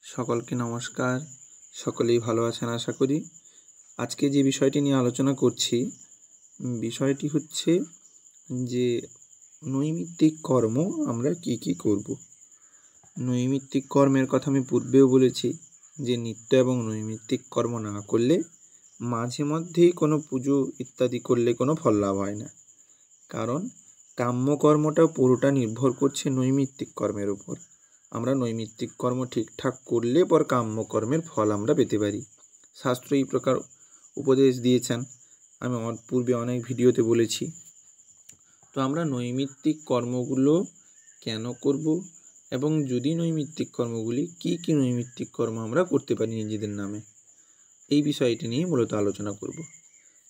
সকলকে নমস্কার। সকলেই ভালো আছেন আশা করি। আজকে যে বিষয়টি নিয়ে আলোচনা করছি, বিষয়টি হচ্ছে যে নৈমিত্তিক কর্ম আমরা কি করব। নৈমিত্তিক কর্মের কথা আমি পূর্বেও বলেছি যে নিত্য এবং নৈমিত্তিক কর্ম না করলে মাঝে মধ্যেই কোনো পুজো ইত্যাদি করলে কোনো ফল লাভ হয় না। কারণ কাম্যকর্মটা পুরোটা নির্ভর করছে নৈমিত্তিক কর্মের উপর। আমরা নৈমিত্তিক কর্ম ঠিকঠাক করলে পর কাম্যকর্মের ফল আমরা পেতে পারি। শাস্ত্র এই প্রকার উপদেশ দিয়েছেন, আমি পূর্বে অনেক ভিডিওতে বলেছি। তো আমরা নৈমিত্তিক কর্মগুলো কেন করব এবং যদি নৈমিত্তিক কর্মগুলি কি নৈমিত্তিক কর্ম আমরা করতে পারি নিজেদের নামে, এই বিষয়টি নিয়ে মূলত আলোচনা করব।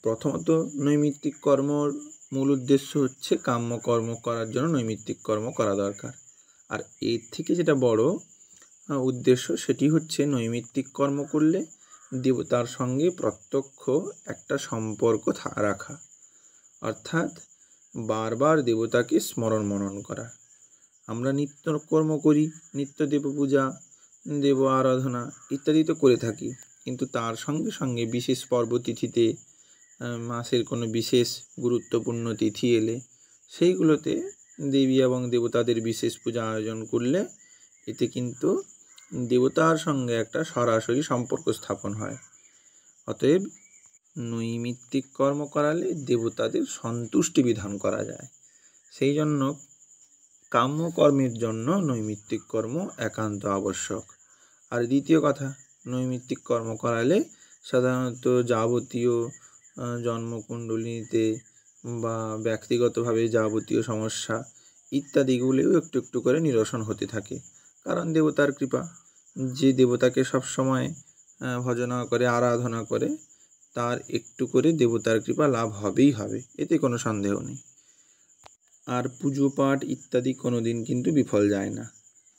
প্রথমত, নৈমিত্তিক কর্মর মূল উদ্দেশ্য হচ্ছে কাম্যকর্ম করার জন্য নৈমিত্তিক কর্ম করা দরকার। আর এর থেকে যেটা বড় উদ্দেশ্য সেটি হচ্ছে নৈমিত্তিক কর্ম করলে দেবতার সঙ্গে প্রত্যক্ষ একটা সম্পর্ক রাখা, অর্থাৎ বারবার দেবতাকে স্মরণ মনন করা। আমরা নিত্য কর্ম করি, নিত্য দেব পূজা, দেব আরাধনা ইত্যাদি তো করে থাকি, কিন্তু তার সঙ্গে সঙ্গে বিশেষ পর্বতিথিতে, মাসের কোনো বিশেষ গুরুত্বপূর্ণ তিথি এলে সেইগুলোতে দেবী এবং দেবতাদের বিশেষ পূজা আয়োজন করলে এতে কিন্তু দেবতার সঙ্গে একটা সরাসরি সম্পর্ক স্থাপন হয়। অতএব নৈমিত্তিক কর্ম করালে দেবতাদের সন্তুষ্টি বিধান করা যায়। সেই জন্য কাম্যকর্মের জন্য নৈমিত্তিক কর্ম একান্ত আবশ্যক। আর দ্বিতীয় কথা, নৈমিত্তিক কর্ম করালে সাধারণত যাবতীয় জন্মকুণ্ডলিতে বা ব্যক্তিগতভাবে যাবতীয় সমস্যা ইত্যাদিগুলিও একটু একটু করে নিরসন হতে থাকে। কারণ দেবতার কৃপা, যে দেবতাকে সবসময় ভজনা করে আরাধনা করে তার একটু করে দেবতার কৃপা লাভ হবেই হবে, এতে কোনো সন্দেহ নেই। আর পুজো পাঠ ইত্যাদি কোনো দিন কিন্তু বিফল যায় না,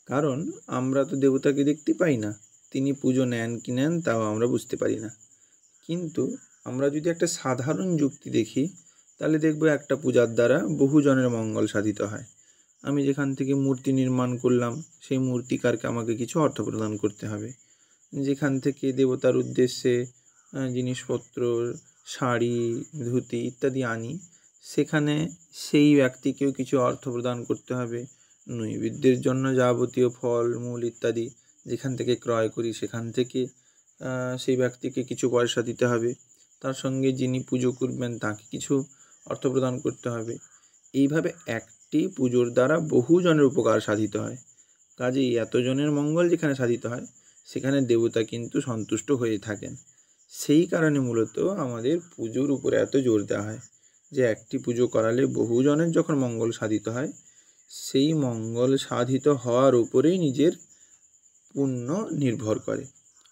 কারণ আমরা তো দেবতাকে দেখতে পাই না, তিনি পুজো নেন কি নেন তাও আমরা বুঝতে পারি না। কিন্তু আমরা যদি একটা সাধারণ যুক্তি দেখি তাহলে দেখব একটা পূজার দ্বারা বহুজনের মঙ্গল সাধিত হয়। আমি যেখান থেকে মূর্তি নির্মাণ করলাম সেই মূর্তিকারকে আমাকে কিছু অর্থ প্রদান করতে হবে। যেখান থেকে দেবতার উদ্দেশ্যে জিনিসপত্র, শাড়ি, ধুতি ইত্যাদি আনি, সেখানে সেই ব্যক্তিকেও কিছু অর্থ প্রদান করতে হবে। নৈবেদ্যের জন্য যাবতীয় ফল মূল ইত্যাদি যেখান থেকে ক্রয় করি সেখান থেকে সেই ব্যক্তিকে কিছু পয়সা দিতে হবে। তার সঙ্গে যিনি পুজো করবেন তাকে কিছু অর্থ প্রদান করতে হবে। এইভাবে একটি পুজোর দ্বারা বহুজনের উপকার সাধিত হয়। কাজেই এতজনের মঙ্গল যেখানে সাধিত হয় সেখানে দেবতা কিন্তু সন্তুষ্ট হয়ে থাকেন। সেই কারণে মূলত আমাদের পুজোর উপরে এত জোর দেওয়া হয় যে একটি পুজো করালে বহুজনের যখন মঙ্গল সাধিত হয়, সেই মঙ্গল সাধিত হওয়ার উপরেই নিজের পুণ্য নির্ভর করে।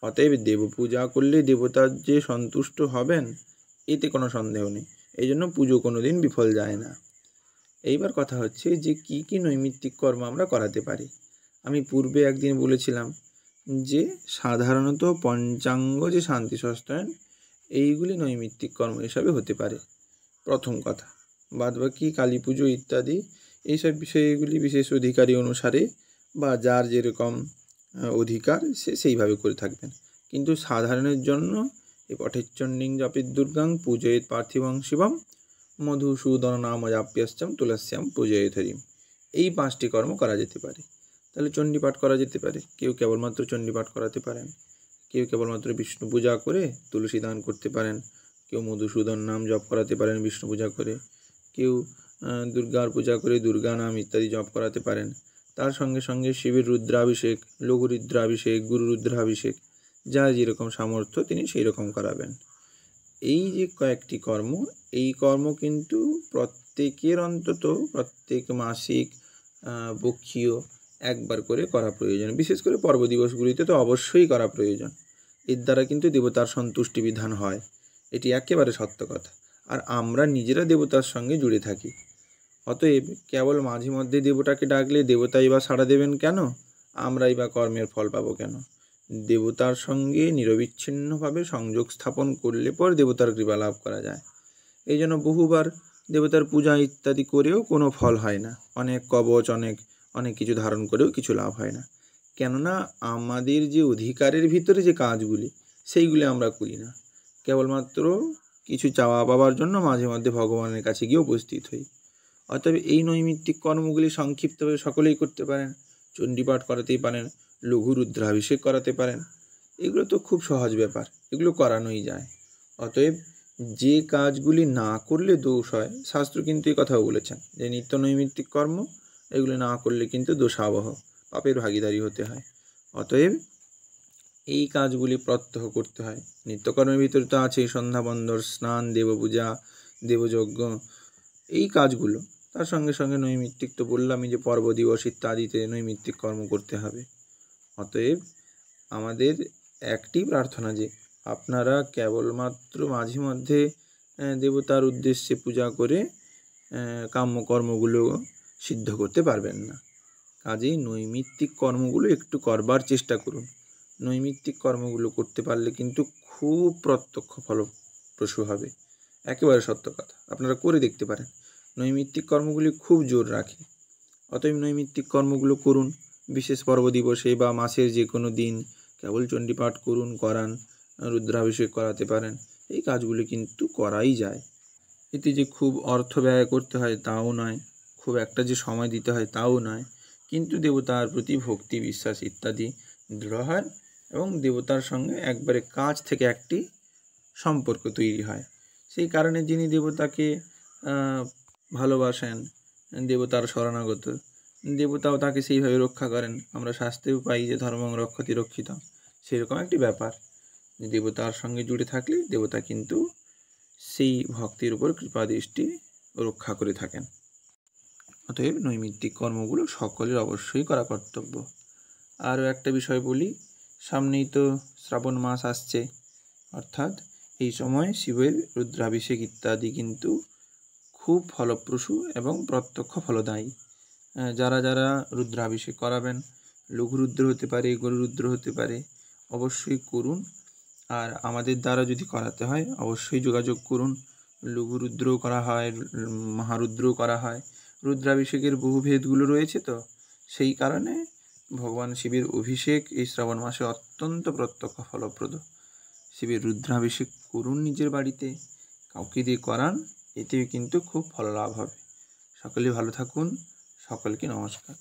অতএব দেব পূজা করলে দেবতা যে সন্তুষ্ট হবেন এতে কোনো সন্দেহ নেই। এই জন্য পুজো কোনো দিন বিফল যায় না। এইবার কথা হচ্ছে যে কি নৈমিত্তিক কর্ম আমরা করাতে পারি। আমি পূর্বে একদিন বলেছিলাম যে সাধারণত পঞ্চাঙ্গ যে শান্তি সস্তায়ন এইগুলি নৈমিত্তিক কর্ম হিসাবে হতে পারে, প্রথম কথা। বাদবাকি কালী পুজো ইত্যাদি এইসব বিষয়গুলি বিশেষ অধিকারী অনুসারে বা যার যেরকম অধিকার সে সেইভাবে করে থাকবেন। কিন্তু সাধারণের জন্য এই পঠেচ্চণ্ডিং জপের দুর্গাং পূজয়েত পার্থিবং শিবম মধুসূদন নাম জাপ্যশ্চম তুলস্যাম পূজয়েত হরিম, এই 5টি কর্ম করা যেতে পারে। তাহলে চণ্ডীপাঠ করা যেতে পারে, কেউ কেবলমাত্র চণ্ডীপাঠ করাতে পারেন, কেউ কেবলমাত্র বিষ্ণু পূজা করে তুলসী দান করতে পারেন, কেউ মধুসূদন নাম জপ করাতে পারেন বিষ্ণু পূজা করে, কেউ দুর্গার পূজা করে দুর্গা নাম ইত্যাদি জপ করাতে পারেন। তার সঙ্গে সঙ্গে শিবের রুদ্রাভিষেক, লঘু রুদ্রাভিষেক, গুরু রুদ্রাভিষেক, যার যেরকম সামর্থ্য তিনি সেই রকম করাবেন। এই যে কয়েকটি কর্ম, এই কর্ম কিন্তু প্রত্যেকের অন্তত প্রত্যেক মাসিক বক্ষীয় একবার করে করা প্রয়োজন। বিশেষ করে পর্ব দিবসগুলিতে তো অবশ্যই করা প্রয়োজন। এর দ্বারা কিন্তু দেবতার সন্তুষ্টি বিধান হয়, এটি একেবারে সত্য কথা। আর আমরা নিজেরা দেবতার সঙ্গে জুড়ে থাকি, অতএব কেবল মাঝে মধ্যে দেবতাকে ডাকলে দেবতাই বা সাড়া দেবেন কেন, আমরাই বা কর্মের ফল পাবো কেন? দেবতার সঙ্গে নিরবিচ্ছিন্নভাবে সংযোগ স্থাপন করলে পর দেবতার কৃপা লাভ করা যায়। এই জন্য বহুবার দেবতার পূজা ইত্যাদি করেও কোনো ফল হয় না, অনেক কবচ অনেক কিছু ধারণ করেও কিছু লাভ হয় না। কেননা আমাদের যে অধিকারের ভিতরে যে কাজগুলি সেইগুলি আমরা করি না, কেবলমাত্র কিছু চাওয়া পাওয়ার জন্য মাঝে মধ্যে ভগবানের কাছে গিয়ে উপস্থিত হই। অতএব এই নৈমিত্তিক কর্মগুলি সংক্ষিপ্তভাবে সকলেই করতে পারেন। চণ্ডীপাঠ করাতেই পারেন, লঘু রুদ্রাভিষেক করাতে পারেন। এগুলো তো খুব সহজ ব্যাপার, এগুলো করানোই যায়। অতএব যে কাজগুলি না করলে দোষ হয়, শাস্ত্র কিন্তু এই কথাও বলেছেন যে নিত্য নৈমিত্তিক কর্ম এগুলো না করলে কিন্তু দোষাবহ, পাপের ভাগীদারি হতে হয়। অতএব এই কাজগুলি প্রত্যহ করতে হয়। নিত্যকর্মের ভিতরে তো আছেই সন্ধ্যাবন্দর, স্নান, দেবপূজা, দেবযজ্ঞ, এই কাজগুলো। তার সঙ্গে সঙ্গে নৈমিত্তিক তো বললামই যে পর্ব দিবস ইত্যাদিতে নৈমিত্তিক কর্ম করতে হবে। অতএব আমাদের একটি প্রার্থনা যে আপনারা কেবলমাত্র মাঝে মধ্যে দেবতার উদ্দেশ্যে পূজা করে কাম্যকর্মগুলো সিদ্ধ করতে পারবেন না। কাজেই নৈমিত্তিক কর্মগুলো একটু করবার চেষ্টা করুন। নৈমিত্তিক কর্মগুলো করতে পারলে কিন্তু খুব প্রত্যক্ষ ফলপ্রসূ হবে। একেবারে সত্য কথা, আপনারা করে দেখতে পারেন। নৈমিত্তিক কর্মগুলি খুব জোর রাখে। অতএব নৈমিত্তিক কর্মগুলো করুন। বিশেষ পর্ব দিবসে বা মাসের যে কোনো দিন কেবল চণ্ডীপাঠ করুন, করান, রুদ্রাভিষেক করাতে পারেন। এই কাজগুলি কিন্তু করাই যায়। এতে যে খুব অর্থ ব্যয় করতে হয় তাও নয়, খুব একটা যে সময় দিতে হয় তাও নয়, কিন্তু দেবতার প্রতি ভক্তি, বিশ্বাস ইত্যাদি দৃঢ় হয় এবং দেবতার সঙ্গে একবারে কাছ থেকে একটি সম্পর্ক তৈরি হয়। সেই কারণে যিনি দেবতাকে ভালোবাসেন, দেবতার শরণাগত, দেবতাও তাকে সেইভাবে রক্ষা করেন। আমরা শাস্ত্রেও পাই যে ধর্মং রক্ষতি রক্ষিতম, সেরকম একটি ব্যাপার। দেবতার সঙ্গে জুড়ে থাকলে দেবতা কিন্তু সেই ভক্তির উপর কৃপা দৃষ্টি রক্ষা করে থাকেন। অতএব নৈমিত্তিক কর্মগুলো সকলের অবশ্যই করা কর্তব্য। আরও একটা বিষয় বলি, সামনেই তো শ্রাবণ মাস আসছে, অর্থাৎ এই সময় শিবের রুদ্রাভিষেক ইত্যাদি কিন্তু খুব ফলপ্রসূ এবং প্রত্যক্ষ ফলদায়ী। যারা যারা রুদ্রাভিষেক করাবেন, লঘু রুদ্র হতে পারে, গরু রুদ্র হতে পারে, অবশ্যই করুন। আর আমাদের দ্বারা যদি করাতে হয় অবশ্যই যোগাযোগ করুন। লঘু রুদ্রও করা হয়, মহারুদ্রও করা হয়। রুদ্রাভিষেকের বহু ভেদগুলো রয়েছে, তো সেই কারণে ভগবান শিবের অভিষেক এই শ্রাবণ মাসে অত্যন্ত প্রত্যক্ষ ফলপ্রদ। শিবের রুদ্রাভিষেক করুন নিজের বাড়িতে, কাউকে দিয়ে করান, এতেও কিন্তু খুব ফল লাভ হবে। সকলে ভালো থাকুন, সকলকে নমস্কার।